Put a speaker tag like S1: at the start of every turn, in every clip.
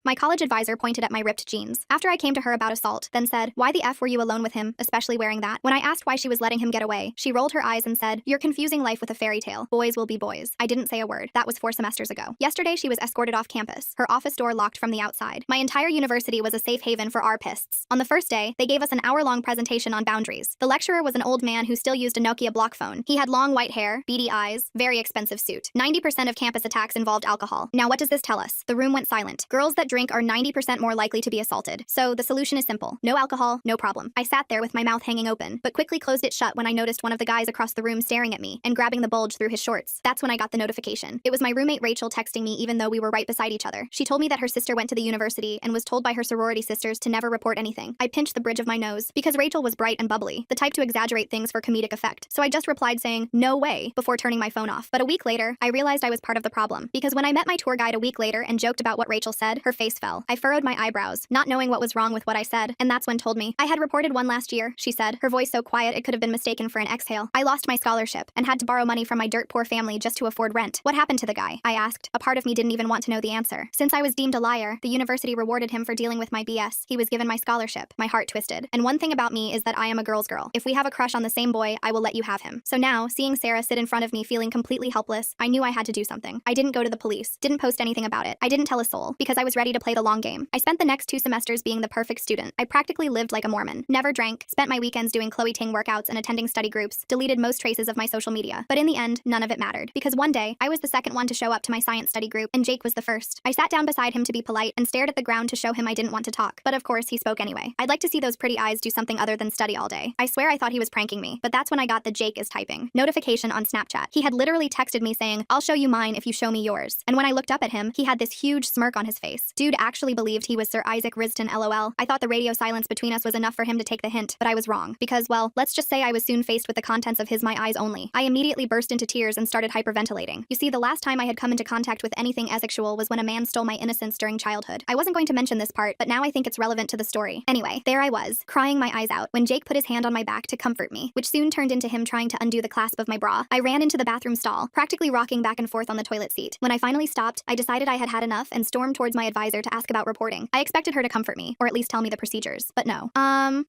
S1: My college advisor pointed at my ripped jeans. After I came to her about assault, then said, "Why the F were you alone with him, especially wearing that?" When I asked why she was letting him get away, she rolled her eyes and said, "You're confusing life with a fairy tale. Boys will be boys." I didn't say a word. That was 4 semesters ago. Yesterday, she was escorted off campus, her office door locked from the outside. My entire university was a safe haven for ARPists. On the first day, they gave us an hour-long presentation on boundaries. The lecturer was an old man who still used a Nokia block phone. He had long white hair, beady eyes, very expensive suit. 90% of campus attacks involved alcohol. Now what does this tell us? The room went silent. Girls that drink are 90% more likely to be assaulted. So the solution is simple. No alcohol, no problem. I sat there with my mouth hanging open, but quickly closed it shut when I noticed one of the guys across the room staring at me and grabbing the bulge through his shorts. That's when I got the notification. It was my roommate Rachel texting me even though we were right beside each other. She told me that her sister went to the university and was told by her sorority sisters to never report anything. I pinched the bridge of my nose because Rachel was bright and bubbly, the type to exaggerate things for comedic effect. So I just replied saying, "No way," before turning my phone off. But a week later, I realized I was part of the problem because when I met my tour guide a week later and joked about what Rachel said, her face fell. I furrowed my eyebrows, not knowing what was wrong with what I said, and that's when told me. "I had reported one last year," she said, her voice so quiet it could have been mistaken for an exhale. "I lost my scholarship and had to borrow money from my dirt poor family just to afford rent." "What happened to the guy?" I asked. A part of me didn't even want to know the answer. Since I was deemed a liar, the university rewarded him for dealing with my BS. He was given my scholarship. My heart twisted. And one thing about me is that I am a girl's girl. If we have a crush on the same boy, I will let you have him. So now, seeing Sarah sit in front of me feeling completely helpless, I knew I had to do something. I didn't go to the police, didn't post anything about it. I didn't tell a soul, because I was ready to play the long game. I spent the next 2 semesters being the perfect student. I practically lived like a Mormon. Never drank, spent my weekends doing Chloe Ting workouts and attending study groups, deleted most traces of my social media. But in the end, none of it mattered, because one day, I was the second one to show up to my science study group, and Jake was the first. I sat down beside him to be polite and stared at the ground to show him I didn't want to talk. But of course, he spoke anyway. "I'd like to see those pretty eyes do something other than study all day." I swear I thought he was pranking me, but that's when I got the "Jake is typing" notification on Snapchat. He had literally texted me saying, "I'll show you mine if you show me yours." And when I looked up at him, he had this huge smirk on his face. Dude actually believed he was Sir Isaac Riston, LOL. I thought the radio silence between us was enough for him to take the hint, but I was wrong. Because, well, let's just say I was soon faced with the contents of his "My Eyes Only." I immediately burst into tears and started hyperventilating. You see, the last time I had come into contact with anything asexual was when a man stole my innocence during childhood. I wasn't going to mention this part, but now I think it's relevant to the story. Anyway, there I was, crying my eyes out, when Jake put his hand on my back to comfort me, which soon turned into him trying to undo the clasp of my bra. I ran into the bathroom stall, practically rocking back and forth on the toilet seat. When I finally stopped, I decided I had had enough and stormed towards my advisor to ask about reporting. I expected her to comfort me, or at least tell me the procedures. But no.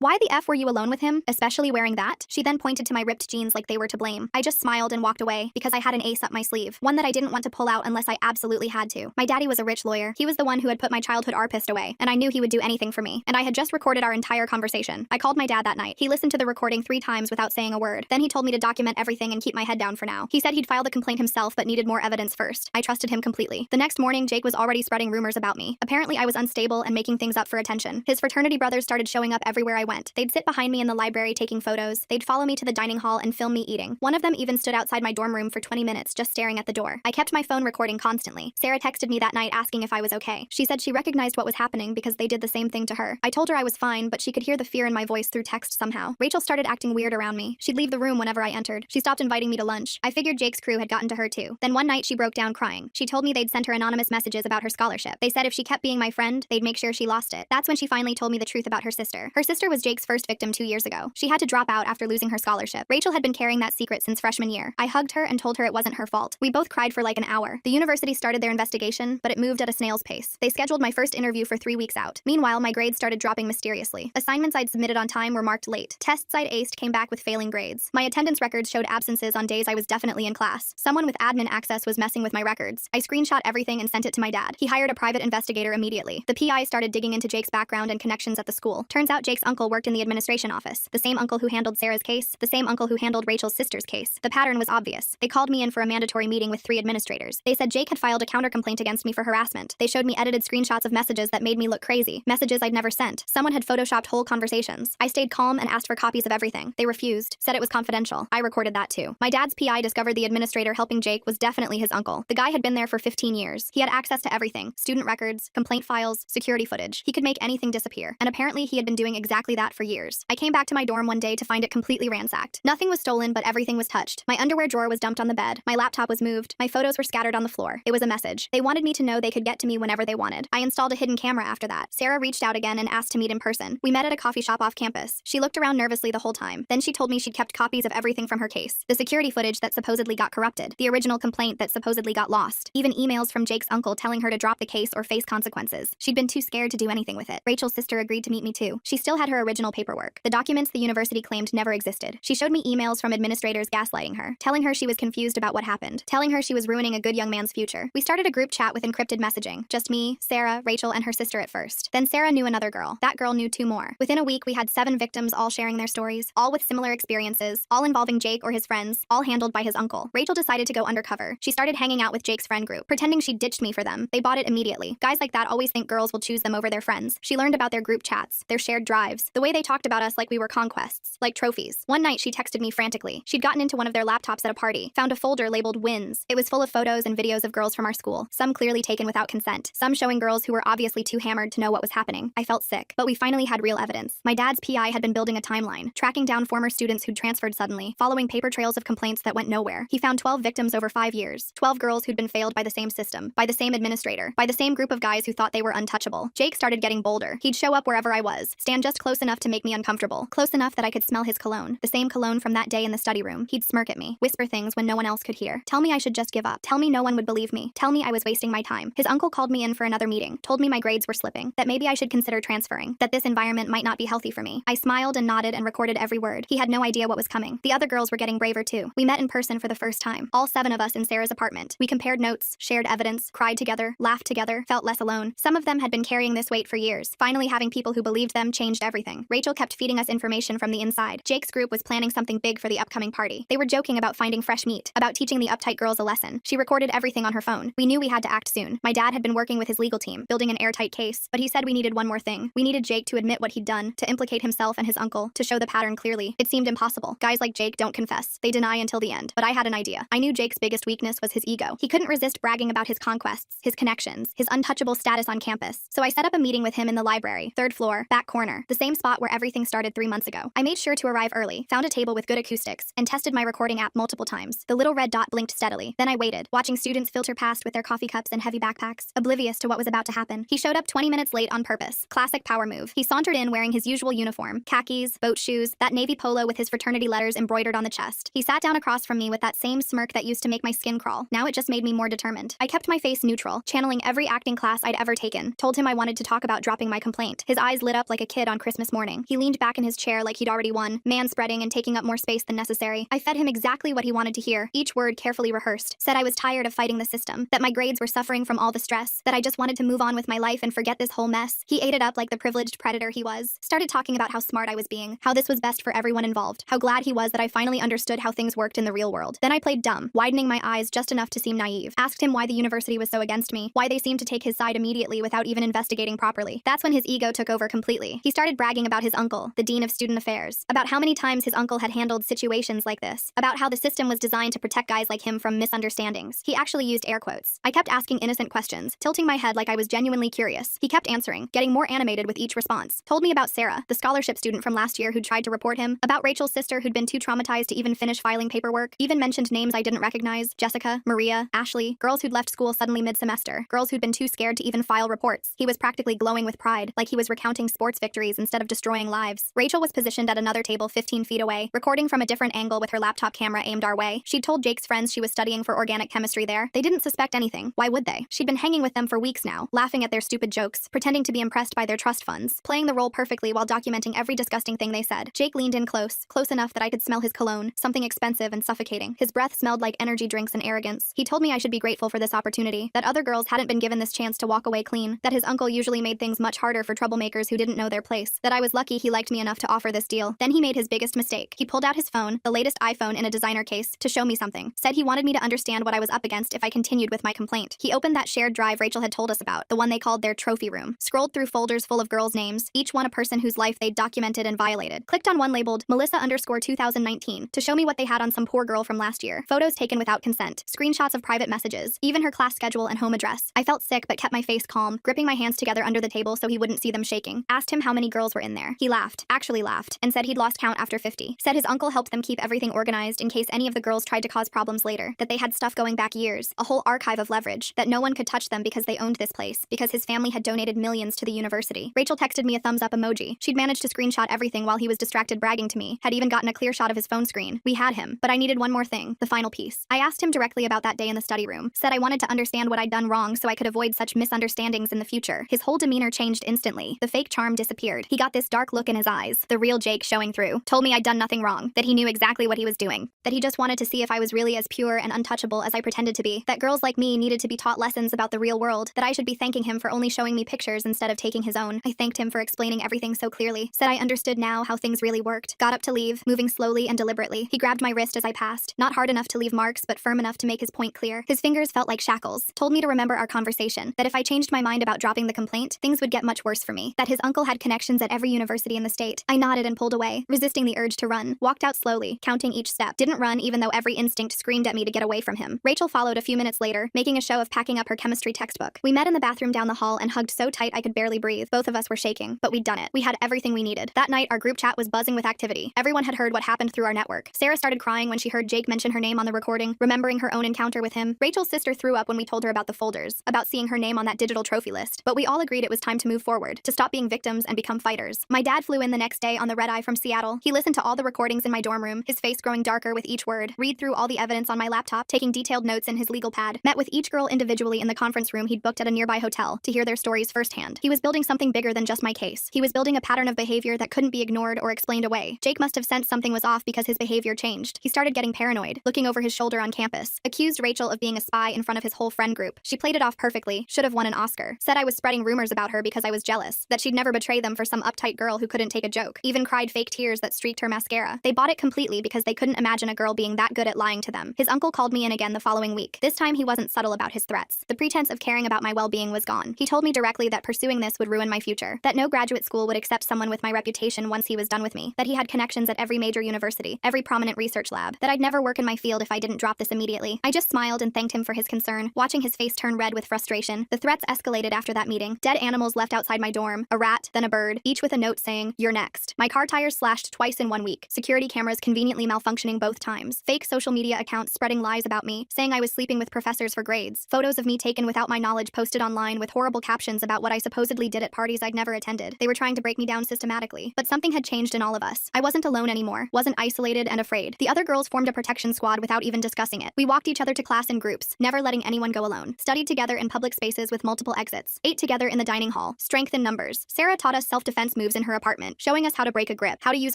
S1: Why the F were you alone with him, especially wearing that?" She then pointed to my ripped jeans like they were to blame. I just smiled and walked away because I had an ace up my sleeve, one that I didn't want to pull out unless I absolutely had to. My daddy was a rich lawyer. He was the one who had put my childhood ARPist away, and I knew he would do anything for me. And I had just recorded our entire conversation. I called my dad that night. He listened to the recording 3 times without saying a word. Then he told me to document everything and keep my head down for now. He said he'd file the complaint himself but needed more evidence first. I trusted him completely. The next morning, Jake was already spreading rumors about me. Apparently, I was unstable and making things up for attention. His fraternity brothers started showing up everywhere I went. They'd sit behind me in the library taking photos. They'd follow me to the dining hall and film me eating. One of them even stood outside my dorm room for 20 minutes just staring at the door. I kept my phone recording constantly. Sarah texted me that night asking if I was okay. She said she recognized what was happening because they did the same thing to her. I told her I was fine, but she could hear the fear in my voice through text somehow. Rachel started acting weird around me. She'd leave the room whenever I entered. She stopped inviting me to lunch. I figured Jake's crew had gotten to her too. Then one night she broke down crying. She told me they'd sent her anonymous messages about her scholarship. They said if she kept being my friend, they'd make sure she lost it. That's when she finally told me the truth about her sister. Her sister was Jake's first victim 2 years ago. She had to drop out after losing her scholarship. Rachel had been carrying that secret since freshman year. I hugged her and told her it wasn't her fault. We both cried for like an hour. The university started their investigation, but it moved at a snail's pace. They scheduled my first interview for 3 weeks out. Meanwhile, my grades started dropping mysteriously. Assignments I'd submitted on time were marked late. Tests I'd aced came back with failing grades. My attendance records showed absences on days I was definitely in class. Someone with admin access was messing with my records. I screenshot everything and sent it to my dad. He hired a private investigator immediately. The PI started digging into Jake's background and connections at the school. Turns out Jake's uncle worked in the administration office. The same uncle who handled Sarah's case, the same uncle who handled Rachel's sister's case. The pattern was obvious. They called me in for a mandatory meeting with 3 administrators. They said Jake had filed a countercomplaint against me for harassment. They showed me edited screenshots of messages that made me look crazy. Messages I'd never sent. Someone had photoshopped whole conversations. I stayed calm and asked for copies of everything. They refused, said it was confidential. I recorded that too. My dad's PI discovered the administrator helping Jake was definitely his uncle. The guy had been there for 15 years. He had access to everything. Student records, complaint files, security footage. He could make anything disappear. And apparently he had been doing exactly that for years. I came back to my dorm one day to find it completely ransacked. Nothing was stolen, but everything was touched. My underwear drawer was dumped on the bed. My laptop was moved. My photos were scattered on the floor. It was a message. They wanted me to know they could get to me whenever they wanted. I installed a hidden camera after that. Sarah reached out again and asked to meet in person. We met at a coffee shop off campus. She looked around nervously the whole time. Then she told me she'd kept copies of everything from her case. The security footage that supposedly got corrupted. The original complaint that supposedly got lost. Even emails from Jake's uncle telling her to drop the case or face consequences. She'd been too scared to do anything with it. Rachel's sister agreed to meet me too. She still had her original paperwork, the documents the university claimed never existed. She showed me emails from administrators gaslighting her, telling her she was confused about what happened, telling her she was ruining a good young man's future. We started a group chat with encrypted messaging. Just me, Sarah, Rachel, and her sister at first. Then Sarah knew another girl. That girl knew 2 more. Within a week, we had 7 victims all sharing their stories, all with similar experiences, all involving Jake or his friends, all handled by his uncle. Rachel decided to go undercover. She started hanging out with Jake's friend group, pretending she ditched me for them. They bought it immediately. Guys like that always think girls will choose them over their friends. She learned about their group chats, their shared drives, the way they talked about us like we were conquests, like trophies. One night, she texted me frantically. She'd gotten into one of their laptops at a party, found a folder labeled wins. It was full of photos and videos of girls from our school, some clearly taken without consent, some showing girls who were obviously too hammered to know what was happening. I felt sick, but we finally had real evidence. My dad's PI had been building a timeline, tracking down former students who'd transferred suddenly, following paper trails of complaints that went nowhere. He found 12 victims over 5 years, 12 girls who'd been failed by the same system, by the same administrator, by the same group of guys who thought they were untouchable. Jake started getting bolder. He'd show up wherever I was, stand just close enough to make me uncomfortable, close enough that I could smell his cologne, the same cologne from that day in the study room. He'd smirk at me, whisper things when no one else could hear, tell me I should just give up, tell me no one would believe me, tell me I was wasting my time. His uncle called me in for another meeting, told me my grades were slipping, that maybe I should consider transferring, that this environment might not be healthy for me. I smiled and nodded and recorded every word. He had no idea what was coming. The other girls were getting braver too. We met in person for the first time, all 7 of us in Sarah's apartment. We compared notes, shared evidence, cried together, laughed together, felt less alone. Some of them had been carrying this weight for years. Finally, having people who believed them changed everything. Rachel kept feeding us information from the inside. Jake's group was planning something big for the upcoming party. They were joking about finding fresh meat, about teaching the uptight girls a lesson. She recorded everything on her phone. We knew we had to act soon. My dad had been working with his legal team, building an airtight case, but he said we needed one more thing. We needed Jake to admit what he'd done, to implicate himself and his uncle, to show the pattern clearly. It seemed impossible. Guys like Jake don't confess. They deny until the end. But I had an idea. I knew Jake's biggest weakness was his ego. He couldn't resist bragging about his conquests, his connections, his untouchable status on campus. So I set up a meeting with him in the library, 3rd floor, back corner, the same spot where everything started 3 months ago. I made sure to arrive early, found a table with good acoustics, and tested my recording app multiple times. The little red dot blinked steadily. Then I waited, watching students filter past with their coffee cups and heavy backpacks, oblivious to what was about to happen. He showed up 20 minutes late on purpose. Classic power move. He sauntered in wearing his usual uniform, khakis, boat shoes, that navy polo with his fraternity letters embroidered on the chest. He sat down across from me with that same smirk that used to make my skin crawl. Now it just made me more determined. I kept my face neutral, channeling every acting class I'd ever taken. Told him I wanted to talk about dropping my complaint. His eyes lit up like a kid on Christmas morning. He leaned back in his chair like he'd already won, man-spreading and taking up more space than necessary. I fed him exactly what he wanted to hear, each word carefully rehearsed. Said I was tired of fighting the system, that my grades were suffering from all the stress, that I just wanted to move on with my life and forget this whole mess. He ate it up like the privileged predator he was. Started talking about how smart I was being, how this was best for everyone involved, how glad he was that I finally understood how things worked in the real world. Then I played dumb, widening my eyes just enough to seem naive. Asked him why the university was so against me, why they seemed to take his side immediately without even investigating properly. That's when his ego took over completely. He started bragging about his uncle, the dean of student affairs, about how many times his uncle had handled situations like this, about how the system was designed to protect guys like him from misunderstandings. He actually used air quotes. I kept asking innocent questions, tilting my head like I was genuinely curious. He kept answering, getting more animated with each response. Told me about Sarah, the scholarship student from last year who'd tried to report him, about Rachel's sister who'd been too traumatized to even finish filing paperwork, even mentioned names I didn't recognize, Jessica, Maria, Ashley, girls who'd left school suddenly mid-semester, girls who'd been too scared to even file reports. He was practically glowing with pride, like he was recounting sports victories instead of destroying lives. Rachel was positioned at another table 15 feet away, recording from a different angle with her laptop camera aimed our way. She'd told Jake's friends she was studying for organic chemistry there. They didn't suspect anything. Why would they? She'd been hanging with them for weeks now, laughing at their stupid jokes, pretending to be impressed by their trust funds, playing the role perfectly while documenting every disgusting thing they said. Jake leaned in close enough that I could smell his cologne, something expensive and suffocating. His breath smelled like energy drinks and arrogance. He told me I should be grateful for this opportunity, that other girls hadn't been given this chance to walk away clean, that his uncle usually made things much harder for troublemakers who didn't know their place, that I was lucky he liked me enough to offer this deal. Then he made his biggest mistake. He pulled out his phone, the latest iPhone in a designer case, to show me something. Said he wanted me to understand what I was up against if I continued with my complaint. He opened that shared drive Rachel had told us about, the one they called their trophy room, scrolled through folders full of girls' names, each one a person whose life they'd documented and violated, clicked on one labeled Melissa_2019 to show me what they had on some poor girl from last year, photos taken without consent, screenshots of private messages, even her class schedule and home address. I felt sick but kept my face calm, gripping my hands together under the table so he wouldn't see them shaking. Asked him how many girls were in there. He laughed, actually laughed, and said he'd lost count after 50. Said his uncle helped them keep everything organized in case any of the girls tried to cause problems later, that they had stuff going back years, a whole archive of leverage, that no one could touch them because they owned this place, because his family had donated millions to the university. Rachel texted me a thumbs up emoji. She'd managed to screenshot everything while he was distracted bragging to me, had even gotten a clear shot of his phone screen. We had him, but I needed one more thing, the final piece. I asked him directly about that day in the study room, said I wanted to understand what I'd done wrong so I could avoid such such misunderstandings in the future. His whole demeanor changed instantly. The fake charm disappeared. He got this dark look in his eyes, the real Jake showing through. Told me I'd done nothing wrong, that he knew exactly what he was doing, that he just wanted to see if I was really as pure and untouchable as I pretended to be, that girls like me needed to be taught lessons about the real world, that I should be thanking him for only showing me pictures instead of taking his own. I thanked him for explaining everything so clearly, said I understood now how things really worked, got up to leave, moving slowly and deliberately. He grabbed my wrist as I passed, not hard enough to leave marks but firm enough to make his point clear. His fingers felt like shackles, told me to remember our conversation, that if I changed my mind about dropping the complaint, things would get much worse for me, that his uncle had connections at every university in the state. I nodded and pulled away, resisting the urge to run, walked out slowly, counting each step. Didn't run even though every instinct screamed at me to get away from him. Rachel followed a few minutes later, making a show of packing up her chemistry textbook. We met in the bathroom down the hall and hugged so tight I could barely breathe. Both of us were shaking, but we'd done it. We had everything we needed. That night, our group chat was buzzing with activity. Everyone had heard what happened through our network. Sarah started crying when she heard Jake mention her name on the recording, remembering her own encounter with him. Rachel's sister threw up when we told her about the folders, about seeing her name on that digital trophy list. But we all agreed it was time to move forward, to stop being victims and become fighters. My dad flew in the next day on the red-eye from Seattle. He listened to all the recordings in my dorm room, his face growing darker with each word, read through all the evidence on my laptop, taking detailed notes in his legal pad, met with each girl individually in the conference room he'd booked at a nearby hotel to hear their stories firsthand. He was building something bigger than just my case. He was building a pattern of behavior that couldn't be ignored or explained away. Jake must have sensed something was off because his behavior changed. He started getting paranoid, looking over his shoulder on campus, accused Rachel of being a spy in front of his whole friend group. She played it off perfectly, should have won an Oscar. Said I was spreading rumors about her because I was jealous, that she'd never betray them for some uptight girl who couldn't take a joke. Even cried fake tears that streaked her mascara. They bought it completely because they couldn't imagine a girl being that good at lying to them. His uncle called me in again the following week. This time he wasn't subtle about his threats. The pretense of caring about my well-being was gone. He told me directly that pursuing this would ruin my future, that no graduate school would accept someone with my reputation once he was done with me, that he had connections at every major university, every prominent research lab, that I'd never work in my field if I didn't drop this immediately. I just smiled and thanked him for his concern, watching his face turn red with frustration. The threats escalated after that meeting. Dead animals left outside my dorm, a rat, then a bird, each with a note saying, "You're next." My car tires slashed twice in 1 week, security cameras conveniently malfunctioning both times, fake social media accounts spreading lies about me, saying I was sleeping with professors for grades, photos of me taken without my knowledge posted online with horrible captions about what I supposedly did at parties I'd never attended. They were trying to break me down systematically. But something had changed in all of us. I wasn't alone anymore, wasn't isolated and afraid. The other girls formed a protection squad without even discussing it. We walked each other to class in groups, never letting anyone go alone. Studied together in public spaces with multiple exits. Ate together in the dining hall. Strength in numbers. Sarah taught us self-defense moves in her apartment, showing us how to break a grip, how to use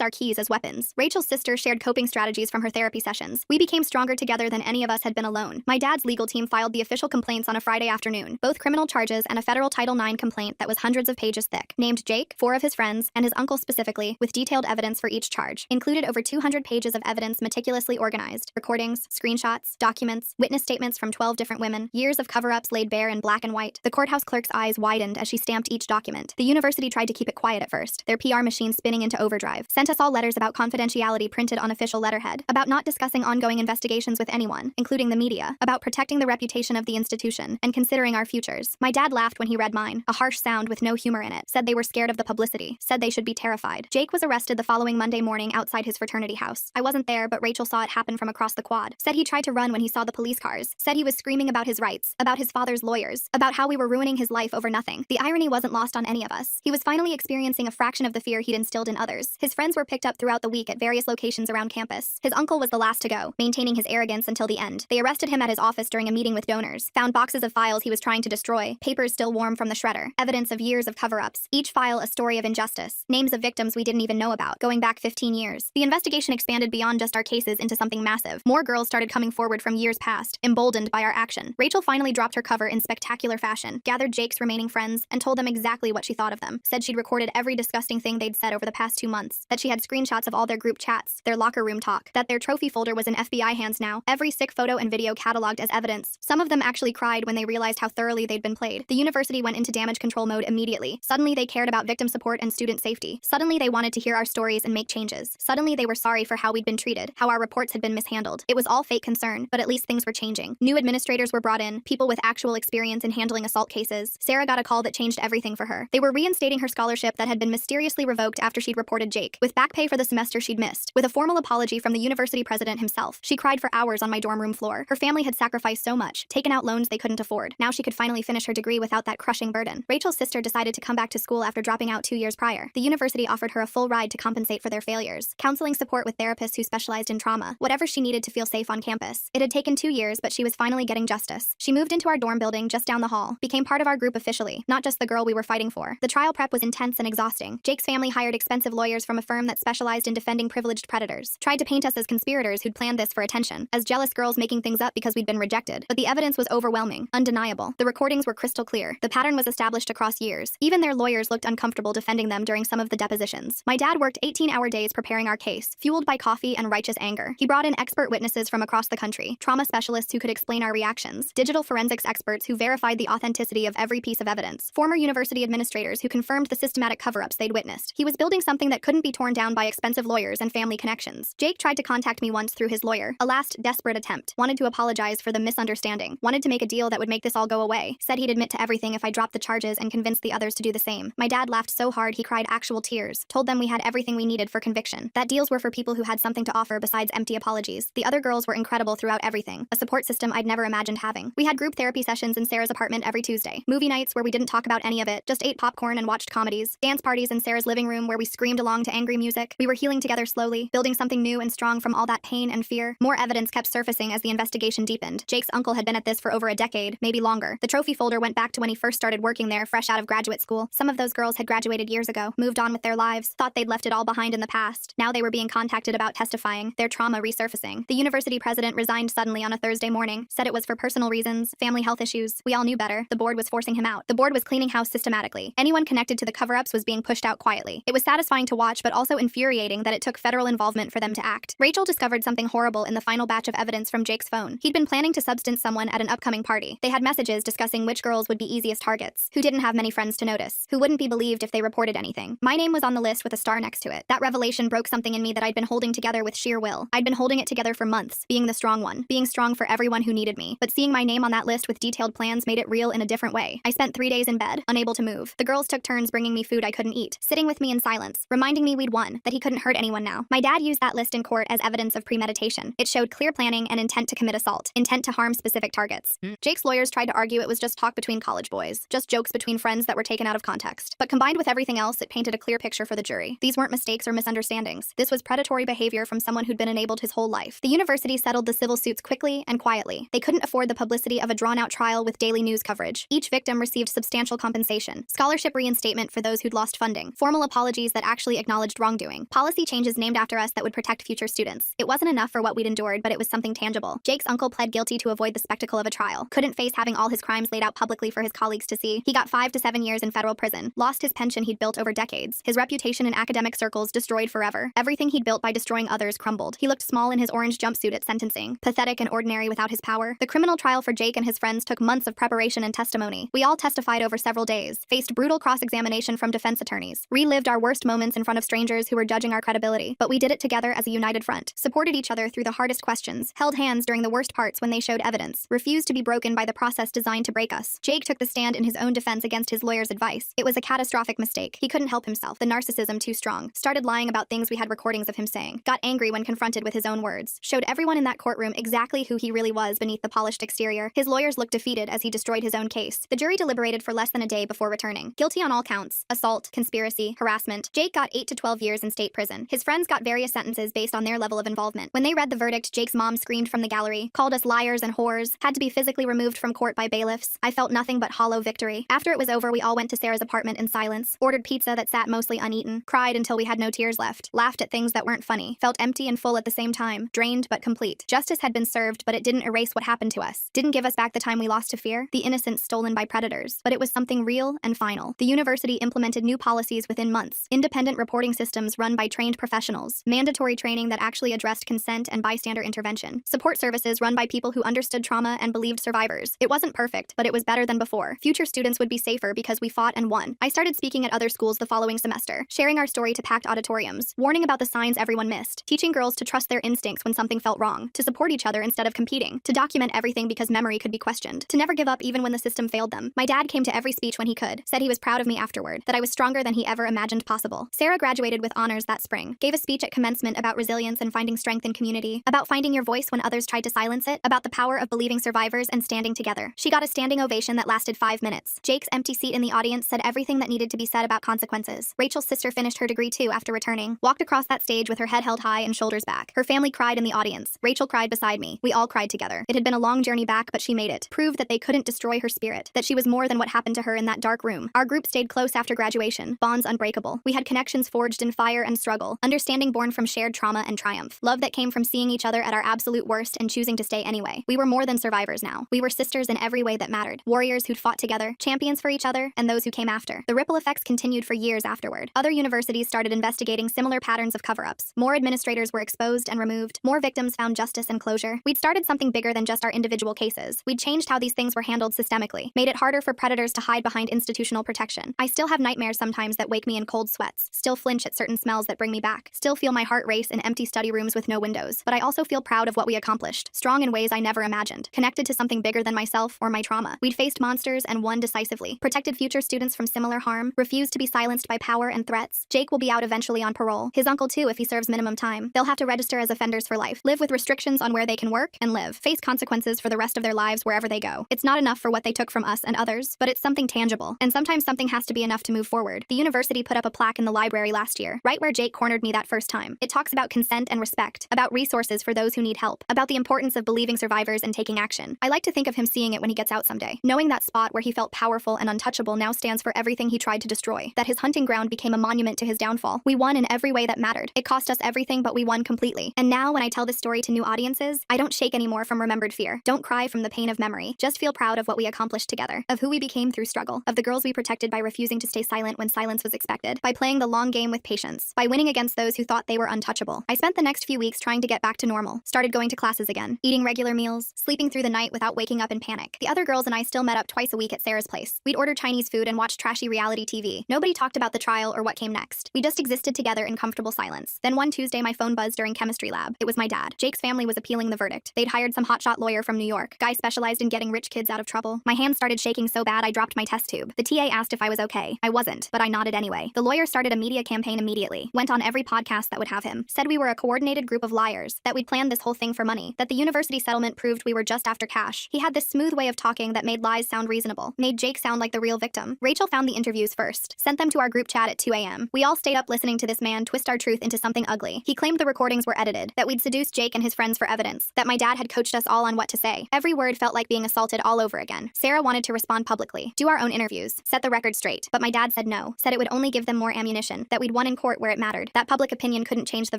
S1: our keys as weapons. Rachel's sister shared coping strategies from her therapy sessions. We became stronger together than any of us had been alone. My dad's legal team filed the official complaints on a Friday afternoon, both criminal charges and a federal Title IX complaint that was hundreds of pages thick, named Jake, 4 of his friends, and his uncle specifically, with detailed evidence for each charge. Included over 200 pages of evidence meticulously organized, recordings, screenshots, documents, witness statements from 12 different women, years of cover-ups laid bare in black and white. The courthouse clerk's eyes widened as she stamped each document. The university tried to keep it quiet at first, their PR machine spinning into overdrive, sent us all letters about confidentiality printed on official letterhead, about not discussing ongoing investigations with anyone, including the media, about protecting the reputation of the institution, and considering our futures. My dad laughed when he read mine, a harsh sound with no humor in it, said they were scared of the publicity, said they should be terrified. Jake was arrested the following Monday morning outside his fraternity house. I wasn't there, but Rachel saw it happen from across the quad. Said he tried to run when he saw the police cars. Said he was screaming about his rights, about his father's lawyers, about how we were ruining his life over nothing. The irony wasn't lost on any of us. He was finally experiencing a fraction of the fear he'd instilled in others. His friends were picked up throughout the week at various locations around campus. His uncle was the last to go, maintaining his arrogance until the end. They arrested him at his office during a meeting with donors, found boxes of files he was trying to destroy, papers still warm from the shredder, evidence of years of cover-ups, each file a story of injustice, names of victims we didn't even know about, going back 15 years. The investigation expanded beyond just our cases into something massive. More girls started coming forward from years past, emboldened by our action. Rachel finally dropped her cover in spectacular fashion, gathered Jake's remaining friends, and told them exactly what she thought of them. Said she'd recorded every disgusting thing they'd said over the past 2 months, that she had screenshots of all their group chats, their locker room talk, that their trophy folder was in FBI hands now, every sick photo and video cataloged as evidence. Some of them actually cried when they realized how thoroughly they'd been played. The university went into damage control mode immediately. Suddenly they cared about victim support and student safety. Suddenly they wanted to hear our stories and make changes. Suddenly they were sorry for how we'd been treated, how our reports had been mishandled. It was all fake concern, but at least things were changing. New administrators were brought in, people with actual experience in handling assault cases. Sarah got a call that changed everything for her. They were reinstating her scholarship that had been mysteriously revoked after she'd reported Jake, with back pay for the semester she'd missed, with a formal apology from the university president himself. She cried for hours on my dorm room floor. Her family had sacrificed so much, taken out loans they couldn't afford. Now she could finally finish her degree without that crushing burden. Rachel's sister decided to come back to school after dropping out 2 years prior. The university offered her a full ride to compensate for their failures, counseling support with therapists who specialized in trauma, whatever she needed to feel safe on campus. It had taken 2 years, but she was finally getting justice. She moved into our dorm building just down the the hall, became part of our group officially, not just the girl we were fighting for. The trial prep was intense and exhausting. Jake's family hired expensive lawyers from a firm that specialized in defending privileged predators. Tried to paint us as conspirators who'd planned this for attention, as jealous girls making things up because we'd been rejected. But the evidence was overwhelming, undeniable. The recordings were crystal clear. The pattern was established across years. Even their lawyers looked uncomfortable defending them during some of the depositions. My dad worked 18-hour days preparing our case, fueled by coffee and righteous anger. He brought in expert witnesses from across the country, trauma specialists who could explain our reactions, digital forensics experts who verified the authenticity of every piece of evidence, former university administrators who confirmed the systematic cover-ups they'd witnessed. He was building something that couldn't be torn down by expensive lawyers and family connections. Jake tried to contact me once through his lawyer, a last desperate attempt, wanted to apologize for the misunderstanding, wanted to make a deal that would make this all go away, said he'd admit to everything if I dropped the charges and convinced the others to do the same. My dad laughed so hard he cried actual tears, told them we had everything we needed for conviction, that deals were for people who had something to offer besides empty apologies. The other girls were incredible throughout everything, a support system I'd never imagined having. We had group therapy sessions in Sarah's apartment every Tuesday, movie nights where we didn't talk about any of it, just ate popcorn and watched comedies, dance parties in Sarah's living room where we screamed along to angry music. We were healing together slowly, building something new and strong from all that pain and fear. More evidence kept surfacing as the investigation deepened. Jake's uncle had been at this for over a decade, maybe longer. The trophy folder went back to when he first started working there, fresh out of graduate school. Some of those girls had graduated years ago, moved on with their lives, thought they'd left it all behind in the past. Now they were being contacted about testifying, their trauma resurfacing. The university president resigned suddenly on a Thursday morning, said it was for personal reasons, family health issues. We all knew better. The board was forcing him out. The board was cleaning house systematically. Anyone connected to the cover-ups was being pushed out quietly. It was satisfying to watch, but also infuriating that it took federal involvement for them to act. Rachel discovered something horrible in the final batch of evidence from Jake's phone. He'd been planning to substance someone at an upcoming party. They had messages discussing which girls would be easiest targets, who didn't have many friends to notice, who wouldn't be believed if they reported anything. My name was on the list with a star next to it. That revelation broke something in me that I'd been holding together with sheer will. I'd been holding it together for months, being the strong one, being strong for everyone who needed me. But seeing my name on that list with detailed plans made it real in a different way. I spent 3 days in bed, unable to move. The girls took turns bringing me food I couldn't eat, sitting with me in silence, reminding me we'd won, that he couldn't hurt anyone now. My dad used that list in court as evidence of premeditation. It showed clear planning and intent to commit assault, intent to harm specific targets. Jake's lawyers tried to argue it was just talk between college boys, just jokes between friends that were taken out of context. But combined with everything else, it painted a clear picture for the jury. These weren't mistakes or misunderstandings. This was predatory behavior from someone who'd been enabled his whole life. The university settled the civil suits quickly and quietly. They couldn't afford the publicity of a drawn-out trial with daily news coverage. Each victim received substantial compensation, scholarship reinstatement for those who'd lost funding, formal apologies that actually acknowledged wrongdoing, policy changes named after us that would protect future students. It wasn't enough for what we'd endured, but it was something tangible. Jake's uncle pled guilty to avoid the spectacle of a trial. Couldn't face having all his crimes laid out publicly for his colleagues to see. He got 5 to 7 years in federal prison, lost his pension he'd built over decades, his reputation in academic circles destroyed forever. Everything he'd built by destroying others crumbled. He looked small in his orange jumpsuit at sentencing, pathetic and ordinary without his power. The criminal trial for Jake and his friends took months of preparation and testimony. We all testified over several days, faced brutal cross-examination from defense attorneys, relived our worst moments in front of strangers who were judging our credibility. But we did it together as a united front, supported each other through the hardest questions, held hands during the worst parts when they showed evidence, refused to be broken by the process designed to break us. Jake took the stand in his own defense against his lawyer's advice. It was a catastrophic mistake. He couldn't help himself, the narcissism too strong. Started lying about things we had recordings of him saying. Got angry when confronted with his own words. Showed everyone in that courtroom exactly who he really was beneath the polished exterior. His lawyers looked defeated as he destroyed his own case. The jury deliberated for less than a day before returning. Guilty on all counts: assault, conspiracy, harassment. Jake got 8 to 12 years in state prison. His friends got various sentences based on their level of involvement. When they read the verdict, Jake's mom screamed from the gallery, called us liars and whores, had to be physically removed from court by bailiffs. I felt nothing but hollow victory. After it was over, we all went to Sarah's apartment in silence, ordered pizza that sat mostly uneaten, cried until we had no tears left, laughed at things that weren't funny, felt empty and full at the same time, drained but complete. Justice had been served, but it didn't erase what happened to us. Didn't give us back the time we lost to fear, the innocence stolen by predators. But it was something real and final. The university implemented new policies within months, independent reporting systems run by trained professionals, mandatory training that actually addressed consent and bystander intervention, support services run by people who understood trauma and believed survivors. It wasn't perfect, but it was better than before. Future students would be safer because we fought and won. I started speaking at other schools the following semester, sharing our story to packed auditoriums, warning about the signs everyone missed, teaching girls to trust their instincts when something felt wrong, to support each other instead of competing, to document everything because memory could be questioned, to never give up even when the system failed them. My dad came to every speech when he could, said he was proud of me afterward, that I was stronger than he ever imagined possible. Sarah graduated with honors that spring, gave a speech at commencement about resilience and finding strength in community, about finding your voice when others tried to silence it, about the power of believing survivors and standing together. She got a standing ovation that lasted 5 minutes. Jake's empty seat in the audience said everything that needed to be said about consequences. Rachel's sister finished her degree too after returning, walked across that stage with her head held high and shoulders back. Her family cried in the audience. Rachel cried beside me. We all cried together. It had been a long journey back, but she made it. Proved that they couldn't destroy her spirit, that she was more than what happened to her in that dark room. Our group stayed close after graduation, bonds unbreakable. We had connections forged in fire and struggle, understanding born from shared trauma and triumph, love that came from seeing each other at our absolute worst and choosing to stay anyway. We were more than survivors now. We were sisters in every way that mattered, warriors who'd fought together, champions for each other, and those who came after. The ripple effects continued for years afterward. Other universities started investigating similar patterns of cover-ups. More administrators were exposed and removed. More victims found justice and closure. We'd started something bigger than just our individual cases. We'd changed how these things were handled systemically, made it harder for predators to hide behind institutional protection. I still have nightmares sometimes that wake me in cold sweats, still flinch at certain smells that bring me back, still feel my heart race in empty study rooms with no windows. But I also feel proud of what we accomplished, strong in ways I never imagined, connected to something bigger than myself or my trauma. We'd faced monsters and won decisively, protected future students from similar harm, refused to be silenced by power and threats. Jake will be out eventually on parole. His uncle too if he serves minimum time. They'll have to register as offenders for life, live with restrictions on where they can work and live, face consequences for the rest of their lives wherever they go. It's not enough for what they took from us and others, but it's something tangible. And sometimes something has to be enough to move forward. The university put up a plaque in the library last year, right where Jake cornered me that first time. It talks about consent and respect, about resources for those who need help, about the importance of believing survivors and taking action. I like to think of him seeing it when he gets out someday, knowing that spot where he felt powerful and untouchable now stands for everything he tried to destroy, that his hunting ground became a monument to his downfall. We won in every way that mattered. It cost us everything, but we won completely. And now when I tell this story to new audiences, I don't shake anymore from remembered fear. Don't cry from the pain of memory. Just feel proud of what we accomplished together, of who we became through struggle, of the girls we protected by refusing to stay silent when silence was expected, by playing the long game with patience, by winning against those who thought they were untouchable. I spent the next few weeks trying to get back to normal, started going to classes again, eating regular meals, sleeping through the night without waking up in panic. The other girls and I still met up twice a week at Sarah's place. We'd order Chinese food and watch trashy reality TV. Nobody talked about the trial or what came next. We just existed together in comfortable silence. Then one Tuesday my phone buzzed during chemistry lab. It was my dad. Jake's family was appealing the verdict. They'd hired some hotshot lawyer from New York. Guy specialized in getting rich kids out of trouble. My hands started shaking so bad I dropped my test tube. The TA asked if I was okay. I wasn't, but I nodded anyway. The lawyer started a media campaign immediately. Went on every podcast that would have him. Said we were a coordinated group of liars, that we'd planned this whole thing for money, that the university settlement proved we were just after cash. He had this smooth way of talking that made lies sound reasonable, made Jake sound like the real victim. Rachel found the interviews first, sent them to our group chat at 2 a.m. We all stayed up listening to this man twist our truth into something ugly. He claimed the recordings were edited, that we'd seduced Jake and his friends for evidence, that my dad had coached us all on what to say. Every word felt like being assaulted all over again. Sarah wanted to respond publicly, do our own interviews, set the record straight, but my dad said no, said it would only give them more ammunition, that we'd won in court where it mattered, that public opinion couldn't change the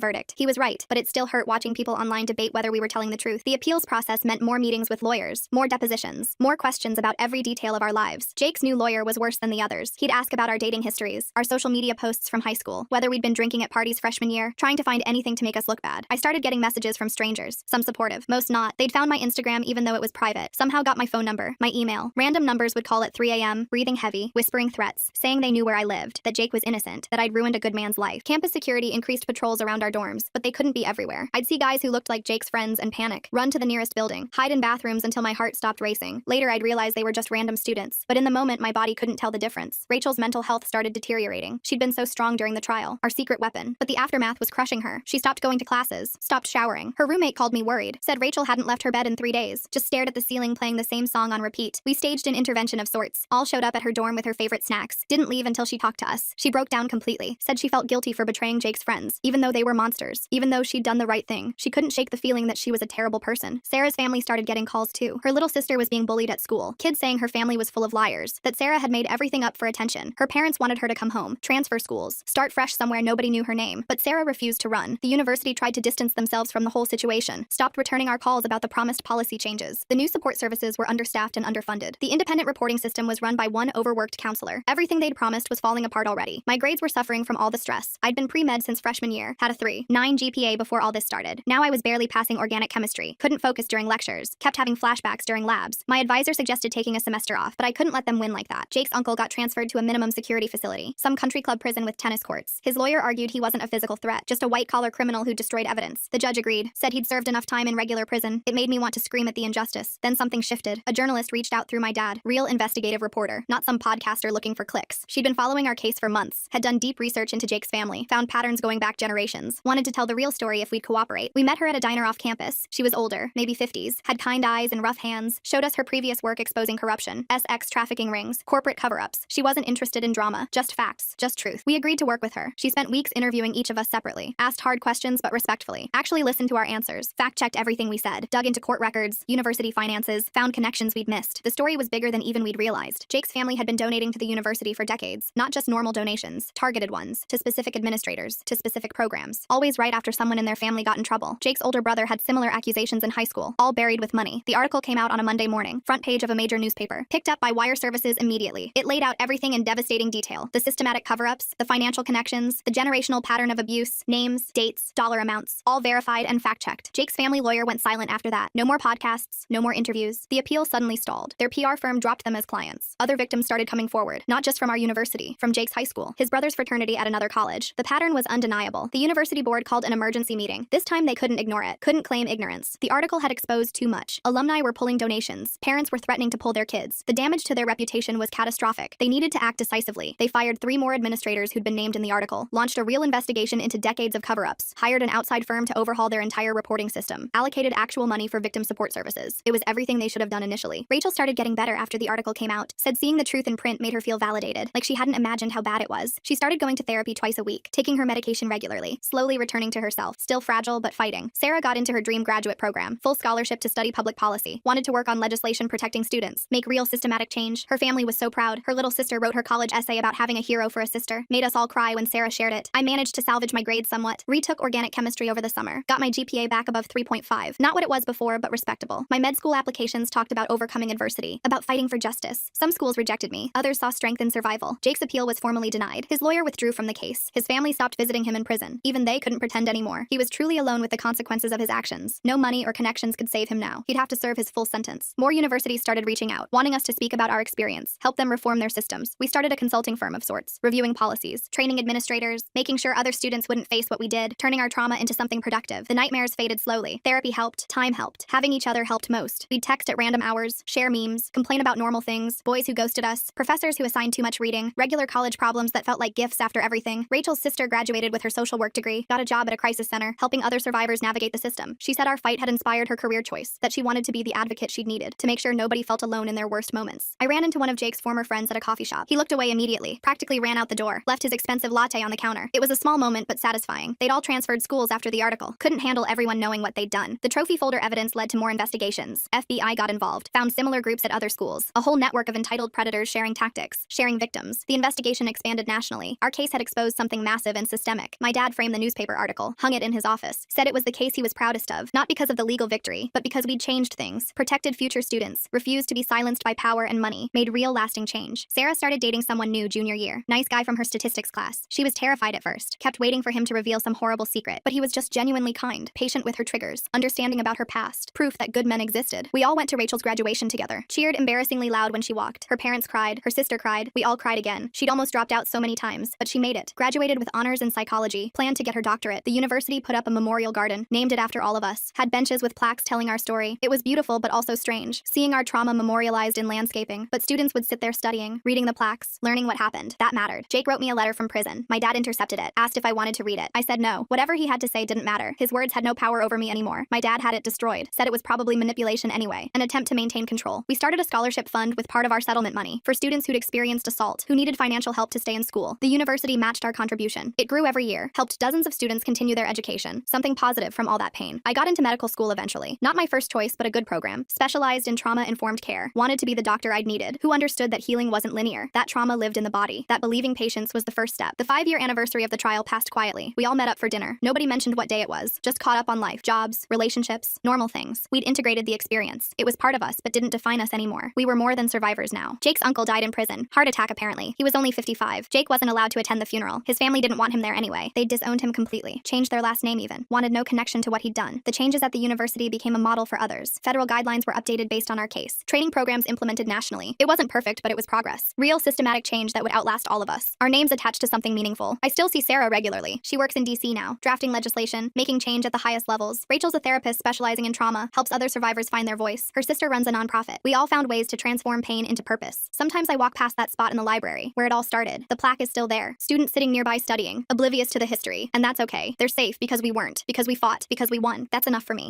S1: verdict. He was right, but it still hurt watching people online debate whether we were telling the truth. The appeals process meant more meetings with lawyers, more depositions, more questions about every detail of our lives. Jake's new lawyer was worse than the others. He'd ask about our dating histories, our social media posts from high school, whether we'd been drinking at parties freshman year, trying to find anything to make us look bad. I started getting messages from strangers, some supportive, most not. They'd found my Instagram even though it was private, somehow got my phone number, my email. Random numbers would call at 3 a.m., breathing heavy, whispering threats, saying they knew where I lived, that Jake was innocent, that I'd ruined a good man's life. Campus security increased patrols around our dorms, but they couldn't be everywhere. I'd see guys who looked like Jake's friends and panic, run to the nearest building, hide in bathrooms until my heart stopped racing. Later I'd realize they were just random students, but in the moment my body couldn't tell the difference. Rachel's mental health started deteriorating. She'd been so strong during the trial, our secret weapon, but the aftermath was crushing her. She stopped going to classes, stopped showering. Her roommate called me worried, said Rachel hadn't left her bed in 3 days, just stared at the ceiling playing the same song on repeat. We staged an intervention of sorts, all showed up at her dorm with her favorite snacks, didn't leave until she talked to us. She broke down completely, said she felt guilty for betraying Jake's friends, even though they were monsters, even though she'd done the right thing. She couldn't shake the feeling that she was a terrible person. Sarah's family started getting calls too. Her little sister was being bullied at school, kids saying her family was full of liars, that Sarah had made everything up for attention. Her parents wanted her to come home, transfer schools, start fresh somewhere nobody knew her name, but Sarah refused to run. The university tried to distance themselves from the whole situation, stopped returning our calls about the promised policy changes. The new support services were understaffed and underfunded. The independent reporting system was run by one overworked counselor. Everything they'd promised was falling apart already. My grades were suffering from all the stress. I'd been pre-med since freshman year, had a 3.9 GPA before all this started. Now I was barely passing organic chemistry, couldn't focus during lectures, kept having flashbacks during labs. My advisor suggested taking a semester off, but I couldn't let them win like that. Jake's uncle got transferred to a minimum security facility, some country club prison with tennis courts. His lawyer argued he wasn't a physical threat, just a white-collar criminal who destroyed evidence. The judge agreed, said he'd served enough time in regular prison. It made me want to scream at the injustice. Then something shifted. A journalist reached out through my dad, real investigative reporter, not some podcaster looking for clicks. She'd been following our case for months, had done deep research into Jake's family, found patterns going back generations, wanted to tell the real story if we'd cooperate. We met her at a diner off campus. She was older, maybe 50s, had kind eyes and rough hands, showed us her previous work exposing corruption, SX trafficking rings, corporate cover-ups. She wasn't interested in drama, just facts, just truth. We agreed to work with her. She spent weeks interviewing each of us separately, asked hard questions but respectfully, actually listened to our answers, fact-checked everything we said, dug into court records, university finances, found connections we'd we'd missed. The story was bigger than even we'd realized. Jake's family had been donating to the university for decades, not just normal donations, targeted ones, to specific administrators, to specific programs. Always right after someone in their family got in trouble. Jake's older brother had similar accusations in high school, all buried with money. The article came out on a Monday morning, front page of a major newspaper, picked up by wire services immediately. It laid out everything in devastating detail: the systematic cover-ups, the financial connections, the generational pattern of abuse, names, dates, dollar amounts, all verified and fact-checked. Jake's family lawyer went silent after that. No more podcasts, no more interviews. The appeal suddenly stalled. Their PR firm dropped them as clients. Other victims started coming forward, not just from our university, from Jake's high school, his brother's fraternity at another college. The pattern was undeniable. The university board called an emergency meeting. This time they couldn't ignore it, couldn't claim ignorance. The article had exposed too much. Alumni were pulling donations. Parents were threatening to pull their kids. The damage to their reputation was catastrophic. They needed to act decisively. They fired 3 more administrators who'd been named in the article, launched a real investigation into decades of cover-ups, hired an outside firm to overhaul their entire reporting system, allocated actual money for victim support services. It was everything they should have done initially. Rachel started getting better after the article came out, said seeing the truth in print made her feel validated, like she hadn't imagined how bad it was. She started going to therapy twice a week, taking her medication regularly, slowly returning to herself, still fragile but fighting. Sarah got into her dream graduate program, full scholarship to study public policy, wanted to work on legislation protecting students, make real systematic change. Her family was so proud. Her little sister wrote her college essay about having a hero for a sister, made us all cry when Sarah shared it. I managed to salvage my grades somewhat, retook organic chemistry over the summer, got my GPA back above 3.5. Not what it was before, but respectable. My med school applications talked about overcoming adversity, about fighting for justice. Some schools rejected me, others saw strength in survival. Jake's appeal was formally denied. His lawyer withdrew from the case. His family stopped visiting him in prison. Even they couldn't pretend anymore. He was truly alone with the consequences of his actions. No money or connections could save him now. He'd have to serve his full sentence. More universities started reaching out, wanting us to speak about our experience, help them reform their systems. We started a consulting firm of sorts, reviewing policies, training administrators, making sure other students wouldn't face what we did, turning our trauma into something productive. The nightmares faded slowly. Therapy helped. Time helped. Having each other helped most. We'd text at random hours, share memes, complain about normal things, boys who ghosted us, professors who assigned too much reading, regular college problems that felt like gifts after everything. Rachel's sister graduated with her social work degree, got a job at a crisis center, helping other survivors navigate the system. She said our fight had inspired her career choice, that she wanted to be the advocate she'd needed, to make sure nobody felt alone in their worst moments. I ran into one of Jake's former friends at a coffee shop. He looked away immediately, practically ran out the door, left his expensive latte on the counter. It was a small moment but satisfying. They'd all transferred schools after the article. Couldn't handle everyone knowing what they'd done. The trophy folder evidence led to more investigations. FBI got involved, found similar groups at other schools. A whole network of entitled predators sharing tactics, sharing victims. The investigation expanded nationally. Our case had exposed something massive and systemic. My dad framed the newspaper article, hung it in his office, said it was the case he was proudest of, not because of the legal victory, but because we'd changed things, protected future students, refused to be silenced by power and money, made real lasting change. Sarah started dating someone new junior year. Nice guy from her statistics class. She was terrified at first, kept waiting for him to reveal some horrible secret, but he was just genuinely kind, patient with her triggers, understanding about her past, proof that good men existed. We all went to Rachel's graduation together, cheered embarrassingly loud when she walked. Her parents cried, her sister cried, we all cried again. She'd almost dropped out so many times, but she made it. Graduated with honors in psychology, planned to get her doctorate. The university put up a memorial garden, named it after all of us, had benches with plaques telling our story. It was beautiful but also strange, seeing our trauma memorialized in landscaping, but students would sit there studying, reading the plaques, learning what happened. That mattered. Jake wrote me a letter from prison. My dad intercepted it, asked if I wanted to read it. I said no. Whatever he had to say didn't matter. His words had no power over me anymore. My dad had it destroyed, said it was probably manipulation anyway, an attempt to maintain control. We started a scholarship fund with part of our settlement money for students who'd experienced assault, who needed financial help to stay in school. The university matched our contribution. It grew every year, helped dozens of students continue their education. Something positive from all that pain. I got into medical school eventually. Not my first choice, but a good program. Specialized in trauma-informed care. Wanted to be the doctor I'd needed, who understood that healing wasn't linear. That trauma lived in the body. That believing patients was the first step. The 5-year anniversary of the trial passed quietly. We all met up for dinner. Nobody mentioned what day it was. Just caught up on life, jobs, relationships, normal things. We'd integrated the experience. It was part of us, but didn't define us anymore. We were more than survivors now. Jake's uncle died in prison. Heart attack apparently. He was only 55. Jake wasn't allowed to attend the funeral. His family didn't want him there anyway. They'd disowned him completely. Changed their last name even. Wanted no connection to what he'd done. The changes at the university became a model for others. Federal guidelines were updated based on our case. Training programs implemented nationally. It wasn't perfect, but it was progress. Real systematic change that would outlast all of us. Our names attached to something meaningful. I still see Sarah regularly. She works in DC now, drafting legislation, making change at the highest levels. Rachel's a therapist specializing in trauma, helps other survivors find their voice. Her sister runs a nonprofit. We all found ways to transform pain into purpose. Sometimes I walk past that spot in the library, where it all started. The plaque is still there. Students sitting nearby studying, oblivious to the history. And that's okay. They're safe because we weren't, because we fought, because we won. That's enough for me.